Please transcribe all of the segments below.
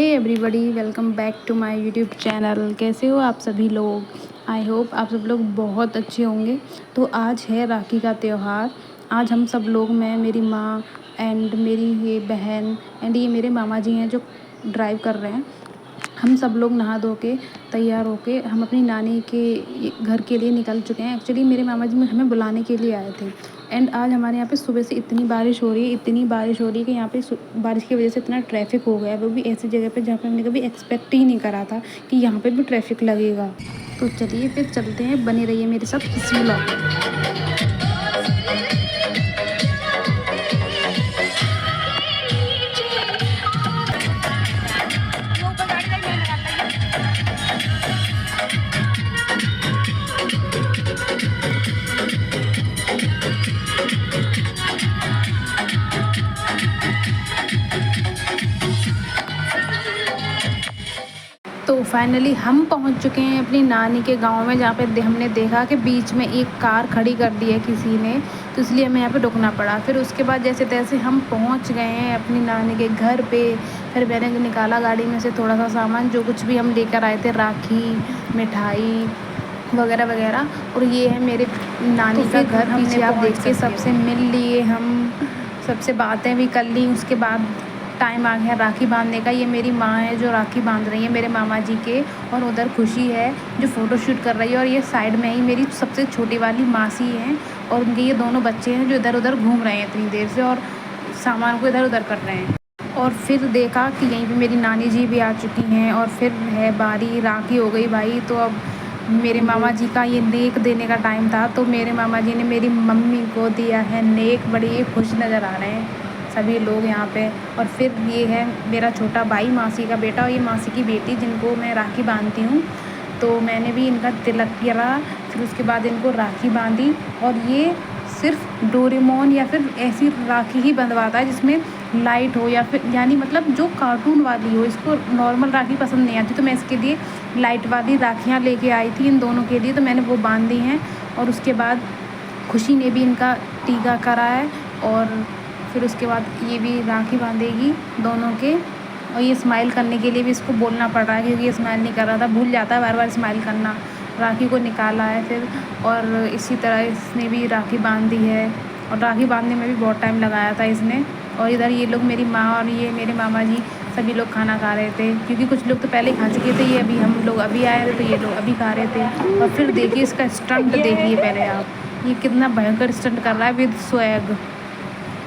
Hey everybody, welcome back to my YouTube channel. कैसे हो आप सभी लोग? आई होप आप सब लोग बहुत अच्छे होंगे। तो आज है राखी का त्यौहार। आज हम सब लोग, मैं, मेरी माँ एंड मेरी ये बहन एंड ये मेरे मामा जी हैं जो ड्राइव कर रहे हैं, हम सब लोग नहा धो के तैयार होके हम अपनी नानी के घर के लिए निकल चुके हैं। एक्चुअली मेरे मामा जी हमें बुलाने के लिए आए थे एंड आज हमारे यहाँ पे सुबह से इतनी बारिश हो रही है, इतनी बारिश हो रही है कि यहाँ पे बारिश की वजह से इतना ट्रैफिक हो गया है, वो भी ऐसी जगह पे जहाँ पे हमने कभी एक्सपेक्ट ही नहीं करा था कि यहाँ पे भी ट्रैफिक लगेगा। तो चलिए फिर चलते हैं, बने रहिए मेरे साथ इस व्लॉग में। तो फाइनली हम पहुंच चुके हैं अपनी नानी के गांव में, जहाँ पे हमने देखा कि बीच में एक कार खड़ी कर दी है किसी ने, तो इसलिए हमें यहाँ पे रुकना पड़ा। फिर उसके बाद जैसे तैसे हम पहुंच गए हैं अपनी नानी के घर पे। फिर मैंने निकाला गाड़ी में से थोड़ा सा सामान, जो कुछ भी हम लेकर आए थे, राखी, मिठाई वगैरह वगैरह। और ये है मेरे नानी का घर, पीछे आप देख के सबसे मिल लिए, हम सबसे बातें भी कर ली। उसके बाद टाइम आ गया राखी बांधने का। ये मेरी माँ है जो राखी बांध रही है मेरे मामा जी के, और उधर खुशी है जो फ़ोटो शूट कर रही है, और ये साइड में ही मेरी सबसे छोटी वाली मासी हैं और उनके ये दोनों बच्चे हैं जो इधर उधर घूम रहे हैं इतनी देर से और सामान को इधर उधर कर रहे हैं। और फिर देखा कि यहीं पे मेरी नानी जी भी आ चुकी हैं और फिर है बारी राखी हो गई भाई। तो अब मेरे मामा जी का ये नेक देने का टाइम था, तो मेरे मामा जी ने मेरी मम्मी को दिया है नेक। बड़ी खुश नज़र आ रहे हैं सभी लोग यहाँ पे। और फिर ये है मेरा छोटा भाई, मासी का बेटा, और ये मासी की बेटी जिनको मैं राखी बांधती हूँ। तो मैंने भी इनका तिलक किया, फिर उसके बाद इनको राखी बांधी। और ये सिर्फ डोरेमोन या फिर ऐसी राखी ही बंधवाता है जिसमें लाइट हो, या फिर यानी मतलब जो कार्टून वाली हो। इसको नॉर्मल राखी पसंद नहीं आती, तो मैं इसके लिए लाइट वाली राखियाँ लेके आई थी इन दोनों के लिए, तो मैंने वो बांध दी हैं। और उसके बाद खुशी ने भी इनका टीका करा है, और फिर उसके बाद ये भी राखी बांधेगी दोनों के। और ये स्माइल करने के लिए भी इसको बोलना पड़ रहा है क्योंकि ये स्माइल नहीं कर रहा था, भूल जाता है बार बार स्माइल करना। राखी को निकाला है फिर, और इसी तरह इसने भी राखी बांध दी है, और राखी बांधने में भी बहुत टाइम लगाया था इसने। और इधर ये लोग, मेरी माँ और ये मेरे मामा जी, सभी लोग खाना खा रहे थे, क्योंकि कुछ लोग तो पहले खा चुके थे, ये अभी हम लोग अभी आए थे, तो ये लोग अभी खा रहे थे। और फिर देखिए इसका स्टंट, देखिए पहले आप, ये कितना भयंकर स्टंट कर रहा है विद स्वैग।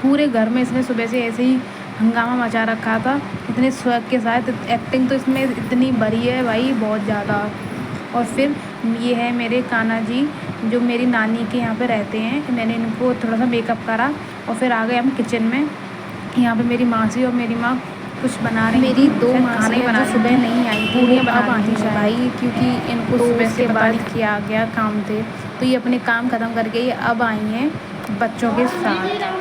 पूरे घर में इसने सुबह से ऐसे ही हंगामा मचा रखा था, इतने स्वैग के साथ। एक्टिंग तो इसमें इतनी बड़ी है भाई, बहुत ज़्यादा। और फिर ये है मेरे कान्हा जी जो मेरी नानी के यहाँ पे रहते हैं। मैंने इनको थोड़ा सा मेकअप करा और फिर आ गए हम किचन में। यहाँ पे मेरी मासी और मेरी माँ कुछ बना रही, मेरी दो खाने बना, सुबह नहीं आई थी, अब आई थी भाई, क्योंकि इनको सुबह से बाद किया गया काम थे, तो ये अपने काम ख़त्म करके ये अब आई हैं बच्चों के साथ।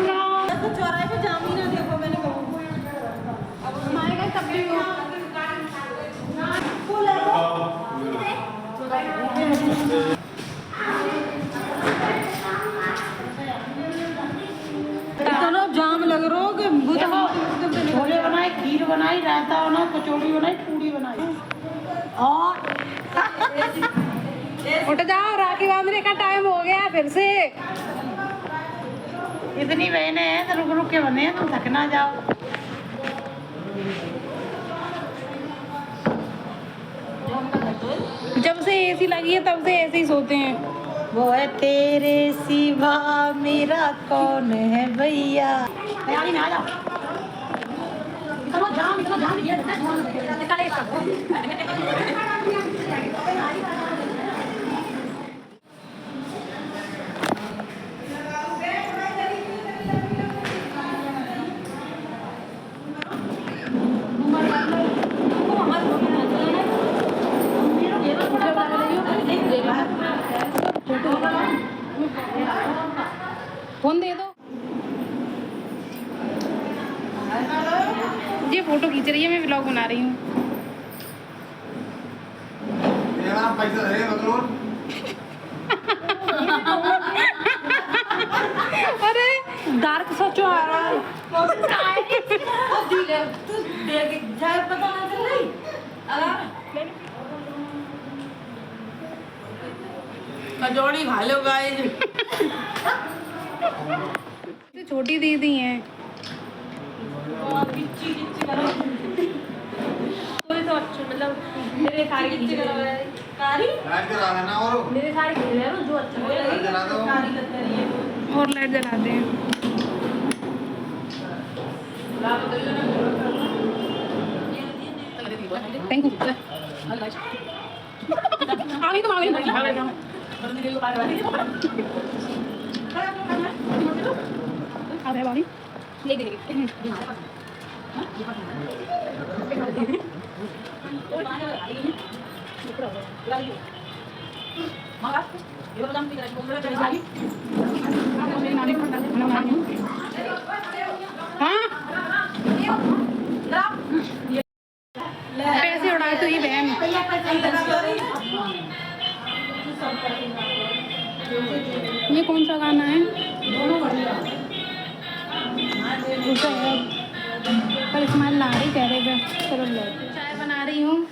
इतना जाम लग रहा हो कि छोले बनाए, खीर बनाई, रायता बनाई, कचौड़ी बनाई, पूड़ी बनाई। और उठ जाओ, राखी बांधने का टाइम हो गया फिर से। इतनी बहनें हैं तो रुक रुक के बने हैं, तुम थक ना जाओ। जब से एसी लगी है तब से ऐसे ही सोते हैं। वो है तेरे सिवा मेरा कौन है भैया। तैयारी में आ जाओ। इतना जाम फोन दे दो। ये फोटो खींच रही है, मैं व्लॉग बना रही हूँ। अरे डार्क सा क्यों आ रहा है? कचौड़ी खा लो गाइस। छोटी दीदी हैं। कोई तो अच्छा मतलब मेरे सारी कारी मेरे सारी खेल है जो अच्छा कारी कतरी है और लाइट जलाते हैं। Thank you. आ गई तो आ गई। आ गए बारी ले दे। पैसे उड़ाए तो ये बहन। ये कौन सा गाना है? पर इस्माइल ला रही कह रहे थे। चलो ले चाय बना रही हूँ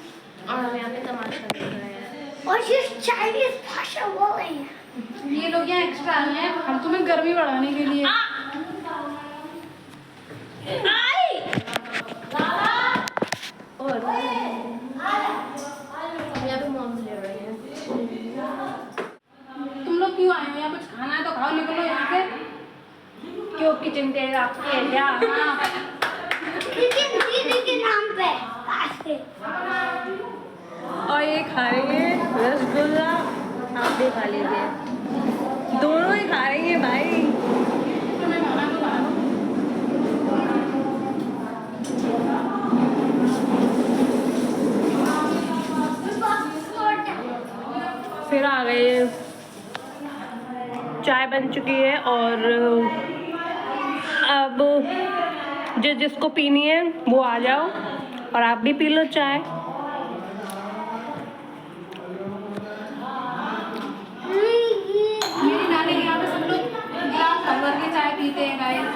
और यहाँ पे टमाटर देख रहे हैं। और ये चाइनीज भाषा बोल रही है। ये लोग यहाँ एक्स्ट्रा आए हैं हम तुम्हें गर्मी बढ़ाने के लिए। और यहाँ पे मॉम ले रहे हैं। तुम लोग क्यों आए हो यहाँ? कुछ खाना है तो खाओ, निकलो यहाँ से। क्यों किचन देगा आपके क्या? लेकिन दीदी के नाम पे पास्ते। और ये खा रही है रसगुल्ला। आप भी खा लीजिए। दोनों ही खा रही है भाई। तुम्हें खाना तो खा लो। फिर आ गए। चाय बन चुकी है और अब जिसको पीनी है वो आ जाओ और आप भी पी लो चाय। मेरी नानी के यहाँ पे सब लोग गिलास भर भर के चाय पीते हैं गाइस,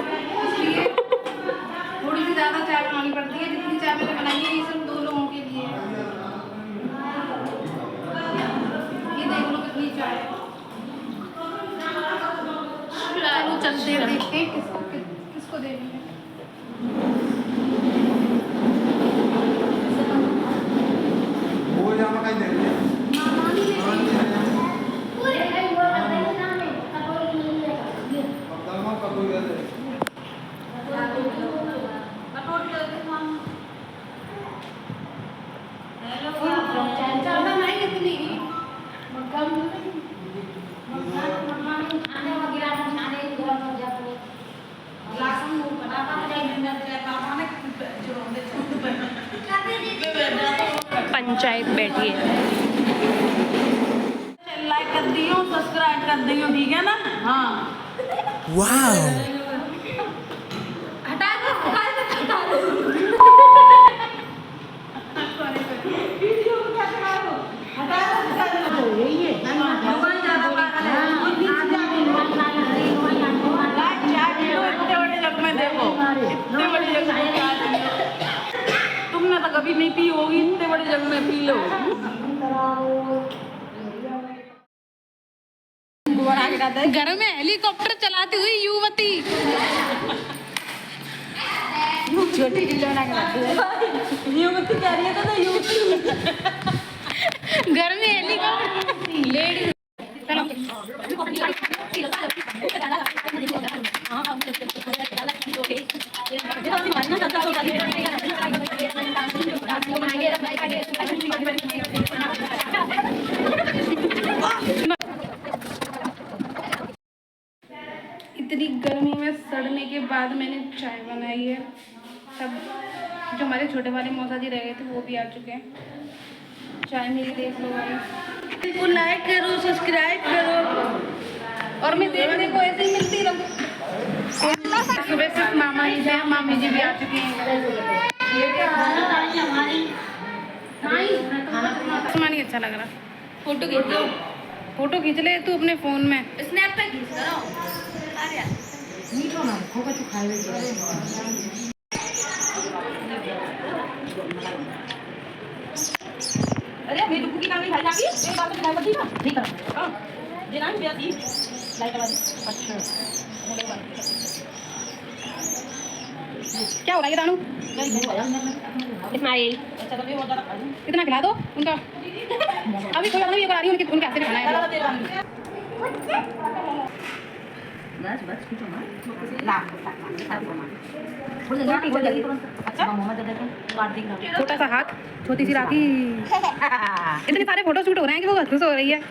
इसलिए थोड़ी सी ज़्यादा चाय बनानी पड़ती है। जितनी चाय मैंने बनाई है ये सिर्फ 2 लोगों के लिए है। ये देख लो कितनी चाय है। चलो चलते हैं, देखते हैं किसको देनी है। ज़्यादा नहीं कितनी पंचायत बैठी है। लाइक कर दियो, सब्सक्राइब कर दियो, ठीक है ना? हाँ। वाओ। हटा दो, हटा दो। मोबाइल ज़्यादा पागल है। इतने बड़े जग में देखो, इतने बड़े जग में चाय पियो। तुमने तो कभी नहीं पी होगी, इतने बड़े जग में पी लो। घर में हेलीकॉप्टर चलाती हुई युवती। छोटी खिलौना के युवती कह रही है तो युवती। घर में हेलीकॉप्टर लेडी। इतनी गर्मी में सड़ने के बाद मैंने चाय बनाई है। सब जो हमारे छोटे वाले मौसा जी रह गए थे वो भी आ चुके हैं। चाय मेरी देख लो भाई। को लाइक करो, सब्सक्राइब करो और मैं देखने को ऐसे ही मिलती रहूँ। सुबह सिर्फ मामा जी थे, मामी जी भी आ चुकी हैं। आसमान ही अच्छा लग रहा। फोटो खींच लो। फोटो खींच ले तू अपने फोन में। स्नैप पे खींच लो। मीठो ना खोका तो खाए अरे मेरी बुकी का नहीं खाई जाती एक बार तो खाई पड़ती ना ठीक है। दिनांक भी आती लाइट वाली। अच्छा क्या हो रहा है दानू? इस्माइल अच्छा तो भी वो ज़्यादा खा लूँ। इतना खिला दो उनका। अभी कोई और नहीं करा रही है, उनके हाथ से खाना है। बस बस कुछ ना अच्छा मोहम्मद दे दे काट देंगे। छोटा सा हाथ, छोटी सी राखी। इतने सारे फोटो शूट हो रहे हैं कि वो खुश हो रही है।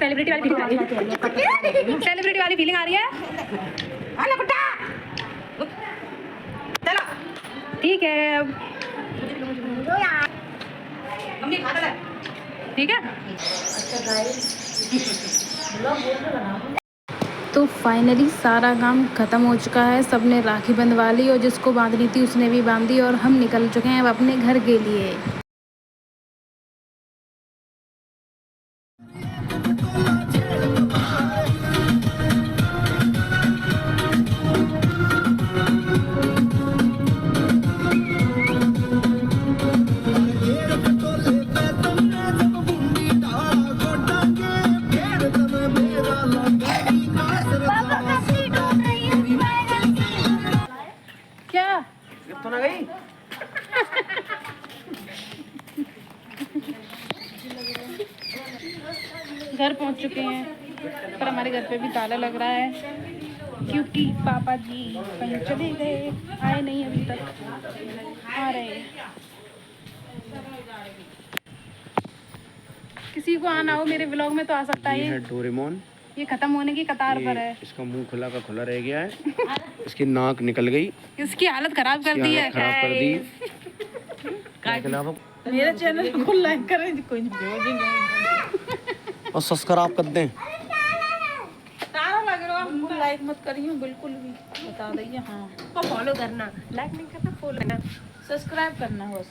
सेलिब्रिटी वाली फीलिंग आ रही है। सेलिब्रिटी वाली फीलिंग आ रही है। आला बेटा चलो ठीक है अब मम्मी खा ले। ठीक है। अच्छा गाइस ब्लॉग बोल के बनाओ। तो फाइनली सारा काम ख़त्म हो चुका है। सबने राखी बंधवा ली और जिसको बांधनी थी उसने भी बांध दी और हम निकल चुके हैं अब अपने घर के लिए। क्या तो ना गई घर पहुंच चुके हैं पर हमारे घर पे भी ताला लग रहा है क्योंकि पापा जी कहीं चले गए, आए नहीं अभी तक। आ रहे हैं। किसी को आना हो मेरे ब्लॉग में तो आ सकता ये है। है डोरेमोन। ये खत्म होने की कतार पर है। इसका मुंह खुला का खुला रह गया है। इसकी नाक निकल गई। इसकी हालत खराब कर इसकी दी है। हालत खराब कर दी। क्या खिलाफ मेरे चैनल को लाइक करें कोई नहीं और सब्सक्राइब कर दें। तारा लग रहा है हमको लाइक मत करिए बिल्कुल भी बता दइए। हाँ फॉलो करना, लाइक नहीं करना, फॉलो करना, सब्सक्राइब करना बस।